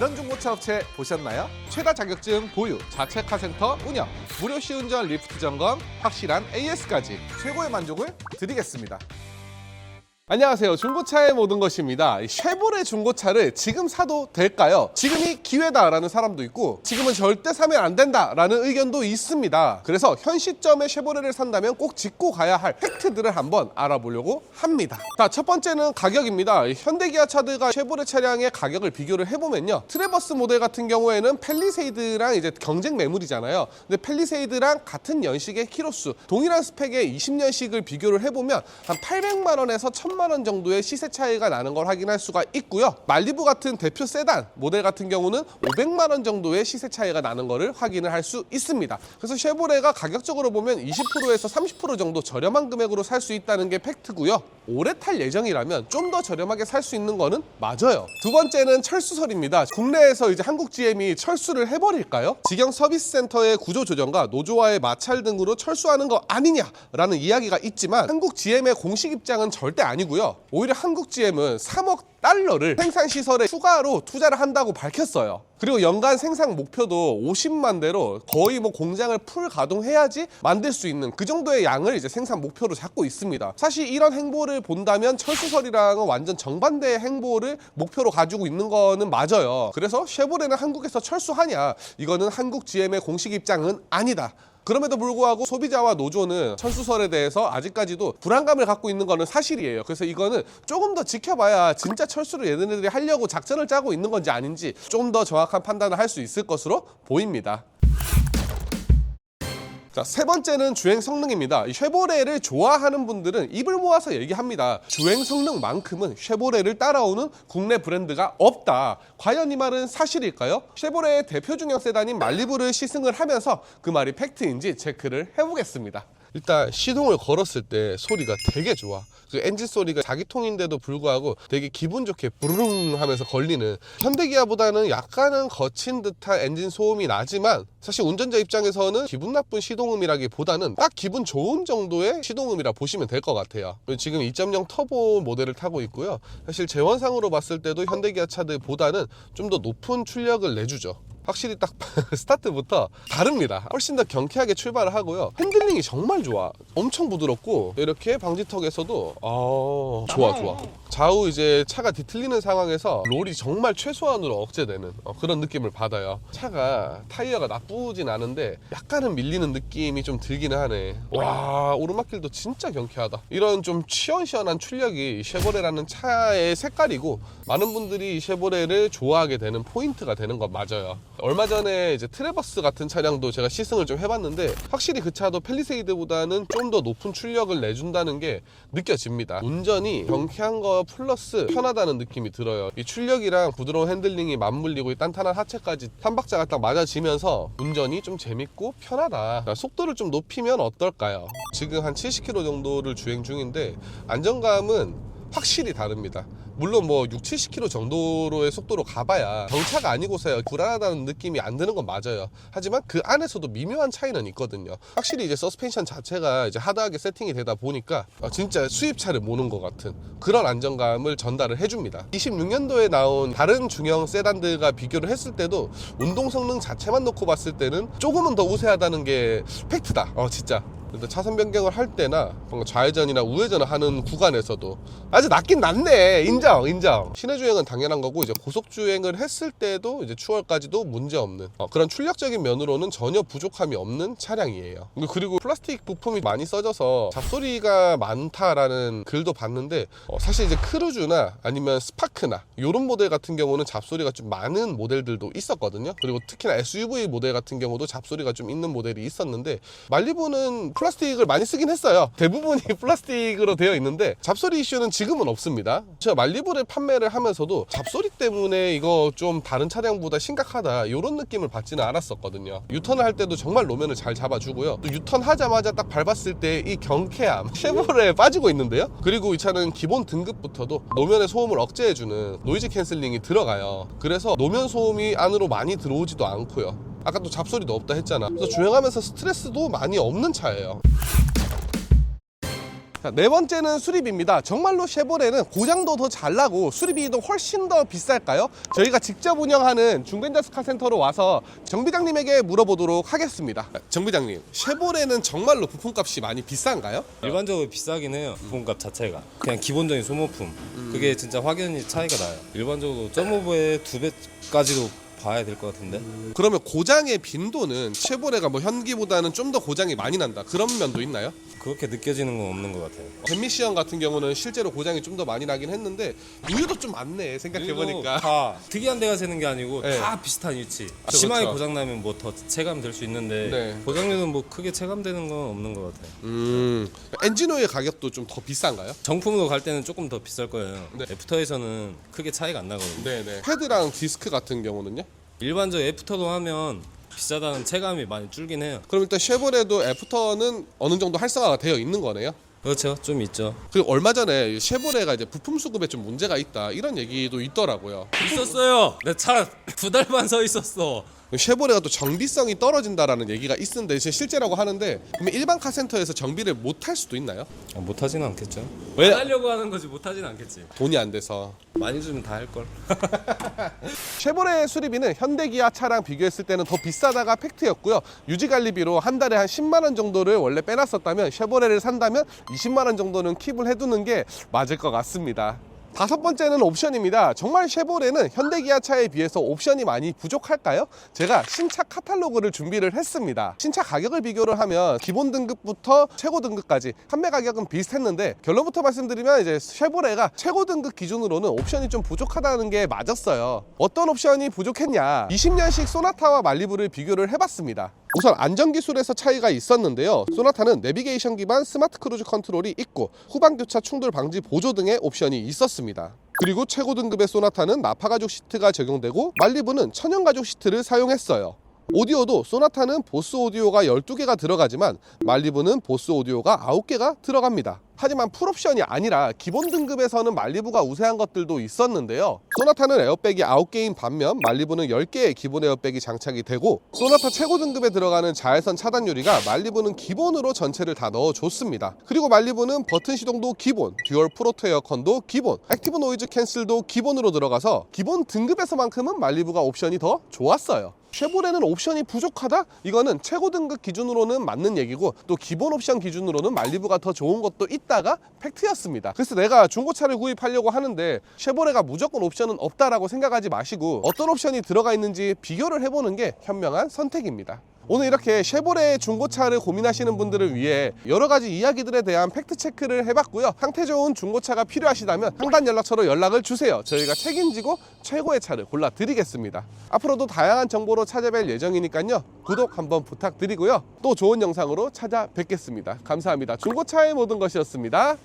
이런 중고차 업체 보셨나요? 최다 자격증 보유, 자체 카센터 운영, 무료 시운전 리프트 점검, 확실한 AS까지 최고의 만족을 드리겠습니다. 안녕하세요. 중고차의 모든 것입니다. 쉐보레 중고차를 지금 사도 될까요? 지금이 기회다라는 사람도 있고 지금은 절대 사면 안 된다라는 의견도 있습니다. 그래서 현 시점에 쉐보레를 산다면 꼭 짚고 가야 할 팩트들을 한번 알아보려고 합니다. 자, 첫 번째는 가격입니다. 현대기아차들과 쉐보레 차량의 가격을 비교를 해보면요, 트래버스 모델 같은 경우에는 펠리세이드랑 이제 경쟁 매물이잖아요. 근데 펠리세이드랑 같은 연식의 키로수, 동일한 스펙의 20년식을 비교를 해보면 한 800만 원에서 1000만 원 정도의 시세 차이가 나는 걸 확인할 수가 있고요. 말리부 같은 대표 세단 모델 같은 경우는 500만 원 정도의 시세 차이가 나는 거를 확인을 할 수 있습니다. 그래서 쉐보레가 가격적으로 보면 20%에서 30% 정도 저렴한 금액으로 살 수 있다는 게 팩트고요. 오래 탈 예정이라면 좀 더 저렴하게 살 수 있는 거는 맞아요. 두 번째는 철수설입니다. 국내에서 이제 한국 GM이 철수를 해버릴까요? 직영 서비스 센터의 구조 조정과 노조와의 마찰 등으로 철수하는 거 아니냐라는 이야기가 있지만 한국 GM의 공식 입장은 절대 아니고요. 오히려 한국 GM은 3억 달러를 생산시설에 추가로 투자를 한다고 밝혔어요. 그리고 연간 생산 목표도 50만 대로 거의 뭐 공장을 풀 가동해야지 만들 수 있는 그 정도의 양을 이제 생산 목표로 잡고 있습니다. 사실 이런 행보를 본다면 철수설이랑은 완전 정반대의 행보를 목표로 가지고 있는 거는 맞아요. 그래서 쉐보레는 한국에서 철수하냐? 이거는 한국 GM의 공식 입장은 아니다. 그럼에도 불구하고 소비자와 노조는 철수설에 대해서 아직까지도 불안감을 갖고 있는 거는 사실이에요. 그래서 이거는 조금 더 지켜봐야 진짜 철수를 얘네들이 하려고 작전을 짜고 있는 건지 아닌지 좀 더 정확한 판단을 할 수 있을 것으로 보입니다. 자, 세 번째는 주행 성능입니다. 이 쉐보레를 좋아하는 분들은 입을 모아서 얘기합니다. 주행 성능만큼은 쉐보레를 따라오는 국내 브랜드가 없다. 과연 이 말은 사실일까요? 쉐보레의 대표 중형 세단인 말리부를 시승을 하면서 그 말이 팩트인지 체크를 해보겠습니다. 일단 시동을 걸었을 때 소리가 되게 좋아. 그 엔진 소리가 자기통인데도 불구하고 되게 기분 좋게 부르릉 하면서 걸리는, 현대기아보다는 약간은 거친 듯한 엔진 소음이 나지만 사실 운전자 입장에서는 기분 나쁜 시동음이라기보다는 딱 기분 좋은 정도의 시동음이라 보시면 될 것 같아요. 지금 2.0 터보 모델을 타고 있고요. 사실 제원상으로 봤을 때도 현대기아 차들보다는 좀 더 높은 출력을 내주죠. 확실히 딱 스타트부터 다릅니다. 훨씬 더 경쾌하게 출발을 하고요. 핸들링이 정말 좋아. 엄청 부드럽고 이렇게 방지턱에서도 좋아. 좌우 이제 차가 뒤틀리는 상황에서 롤이 정말 최소한으로 억제되는 그런 느낌을 받아요. 차가 타이어가 나쁘진 않은데 약간은 밀리는 느낌이 좀 들기는 하네. 와, 오르막길도 진짜 경쾌하다. 이런 좀 시원시원한 출력이 쉐보레라는 차의 색깔이고 많은 분들이 이 쉐보레를 좋아하게 되는 포인트가 되는 건 맞아요. 얼마 전에 이제 트래버스 같은 차량도 제가 시승을 좀 해봤는데 확실히 그 차도 펠리세이드보다는 좀 더 높은 출력을 내준다는 게 느껴집니다. 운전이 경쾌한 거 플러스 편하다는 느낌이 들어요. 이 출력이랑 부드러운 핸들링이 맞물리고 이 단단한 하체까지 3박자가 딱 맞아지면서 운전이 좀 재밌고 편하다. 속도를 좀 높이면 어떨까요? 지금 한 70km 정도를 주행 중인데 안정감은 확실히 다릅니다. 물론 뭐 6, 70km 정도로의 속도로 가봐야 경차가 아니고서야 불안하다는 느낌이 안 드는 건 맞아요. 하지만 그 안에서도 미묘한 차이는 있거든요. 확실히 이제 서스펜션 자체가 이제 하드하게 세팅이 되다 보니까 진짜 수입차를 모는 것 같은 그런 안정감을 전달을 해줍니다. 26년도에 나온 다른 중형 세단들과 비교를 했을 때도 운동 성능 자체만 놓고 봤을 때는 조금은 더 우세하다는 게 팩트다. 진짜. 차선 변경을 할 때나 좌회전이나 우회전을 하는 구간에서도 아주 낫긴 낫네. 인정. 시내 주행은 당연한 거고 이제 고속 주행을 했을 때도 이제 추월까지도 문제 없는 그런 출력적인 면으로는 전혀 부족함이 없는 차량이에요. 그리고 플라스틱 부품이 많이 써져서 잡소리가 많다라는 글도 봤는데 사실 이제 크루즈나 아니면 스파크나 이런 모델 같은 경우는 잡소리가 좀 많은 모델들도 있었거든요. 그리고 특히나 SUV 모델 같은 경우도 잡소리가 좀 있는 모델이 있었는데 말리부는 플라스틱을 많이 쓰긴 했어요. 대부분이 플라스틱으로 되어 있는데 잡소리 이슈는 지금은 없습니다. 제가 말리부를 판매를 하면서도 잡소리 때문에 이거 좀 다른 차량보다 심각하다 이런 느낌을 받지는 않았었거든요. 유턴을 할 때도 정말 노면을 잘 잡아주고요. 또 유턴 하자마자 딱 밟았을 때 이 경쾌함 쉐보레에 빠지고 있는데요. 그리고 이 차는 기본 등급부터도 노면의 소음을 억제해주는 노이즈 캔슬링이 들어가요. 그래서 노면 소음이 안으로 많이 들어오지도 않고요. 아까 또 잡소리도 없다 했잖아. 그래서 주행하면서 스트레스도 많이 없는 차예요. 자, 네 번째는 수리비입니다. 정말로 쉐보레는 고장도 더 잘 나고 수리비도 훨씬 더 비쌀까요? 저희가 직접 운영하는 중벤자스 카센터로 와서 정비장님에게 물어보도록 하겠습니다. 정비장님, 쉐보레는 정말로 부품값이 많이 비싼가요? 일반적으로 비싸긴 해요. 부품값 자체가 그냥 기본적인 소모품 그게 진짜 확연히 차이가 나요. 일반적으로 1.5배의 2배까지도 봐야 될 것 같은데. 그러면 고장의 빈도는 쉐보레가 뭐 현기보다는 좀 더 고장이 많이 난다, 그런 면도 있나요? 그렇게 느껴지는 건 없는 것 같아요. 벤미시언 같은 경우는 실제로 고장이 좀 더 많이 나긴 했는데 이유도 좀 많네, 생각해보니까. 다 특이한 데가 새는 게 아니고 네. 다 비슷한 위치. 그렇죠. 심하게 고장 나면 뭐 더 체감될 수 있는데 네. 고장률은 뭐 크게 체감되는 건 없는 것 같아요. 엔진오일 가격도 좀 더 비싼가요? 정품으로 갈 때는 조금 더 비쌀 거예요. 네. 애프터에서는 크게 차이가 안 나거든요. 네네. 패드랑 디스크 같은 경우는요? 일반적 애프터로 하면 비싸다는 체감이 많이 줄긴 해요. 그럼 일단 쉐보레도 애프터는 어느 정도 활성화가 되어 있는 거네요? 그렇죠, 좀 있죠. 그리고 얼마 전에 쉐보레가 이제 부품 수급에 좀 문제가 있다, 이런 얘기도 있더라고요. 있었어요. 내 차 2달 반 서 있었어. 쉐보레가 또 정비성이 떨어진다라는 얘기가 있는데 실제라고 하는데, 그러면 일반 카센터에서 정비를 못 할 수도 있나요? 못하지는 않겠죠. 왜? 안 하려고 하는 거지 못하지는 않겠지. 돈이 안 돼서. 많이 주면 다 할걸. 쉐보레 수리비는 현대기아 차랑 비교했을 때는 더 비싸다가 팩트였고요. 유지관리비로 한 달에 한 10만 원 정도를 원래 빼놨었다면 쉐보레를 산다면 20만 원 정도는 킵을 해두는 게 맞을 것 같습니다. 다섯 번째는 옵션입니다. 정말 쉐보레는 현대기아 차에 비해서 옵션이 많이 부족할까요? 제가 신차 카탈로그를 준비를 했습니다. 신차 가격을 비교를 하면 기본 등급부터 최고 등급까지 판매 가격은 비슷했는데, 결론부터 말씀드리면 이제 쉐보레가 최고 등급 기준으로는 옵션이 좀 부족하다는 게 맞았어요. 어떤 옵션이 부족했냐? 20년식 소나타와 말리부를 비교를 해봤습니다. 우선 안전기술에서 차이가 있었는데요. 소나타는 내비게이션 기반 스마트 크루즈 컨트롤이 있고 후방 교차 충돌 방지 보조 등의 옵션이 있었습니다. 그리고 최고 등급의 소나타는 나파 가죽 시트가 적용되고 말리부는 천연 가죽 시트를 사용했어요. 오디오도 소나타는 보스 오디오가 12개가 들어가지만 말리부는 보스 오디오가 9개가 들어갑니다. 하지만 풀옵션이 아니라 기본 등급에서는 말리부가 우세한 것들도 있었는데요. 소나타는 에어백이 9개인 반면 말리부는 10개의 기본 에어백이 장착이 되고, 소나타 최고 등급에 들어가는 자외선 차단 유리가 말리부는 기본으로 전체를 다 넣어줬습니다. 그리고 말리부는 버튼 시동도 기본, 듀얼 프로토 에어컨도 기본, 액티브 노이즈 캔슬도 기본으로 들어가서 기본 등급에서만큼은 말리부가 옵션이 더 좋았어요. 쉐보레는 옵션이 부족하다? 이거는 최고 등급 기준으로는 맞는 얘기고, 또 기본 옵션 기준으로는 말리부가 더 좋은 것도 있다가 팩트였습니다. 그래서 내가 중고차를 구입하려고 하는데 쉐보레가 무조건 옵션은 없다라고 생각하지 마시고 어떤 옵션이 들어가 있는지 비교를 해보는 게 현명한 선택입니다. 오늘 이렇게 쉐보레 중고차를 고민하시는 분들을 위해 여러 가지 이야기들에 대한 팩트 체크를 해봤고요. 상태 좋은 중고차가 필요하시다면 상단 연락처로 연락을 주세요. 저희가 책임지고 최고의 차를 골라드리겠습니다. 앞으로도 다양한 정보로 찾아뵐 예정이니까요. 구독 한번 부탁드리고요. 또 좋은 영상으로 찾아뵙겠습니다. 감사합니다. 중고차의 모든 것이었습니다.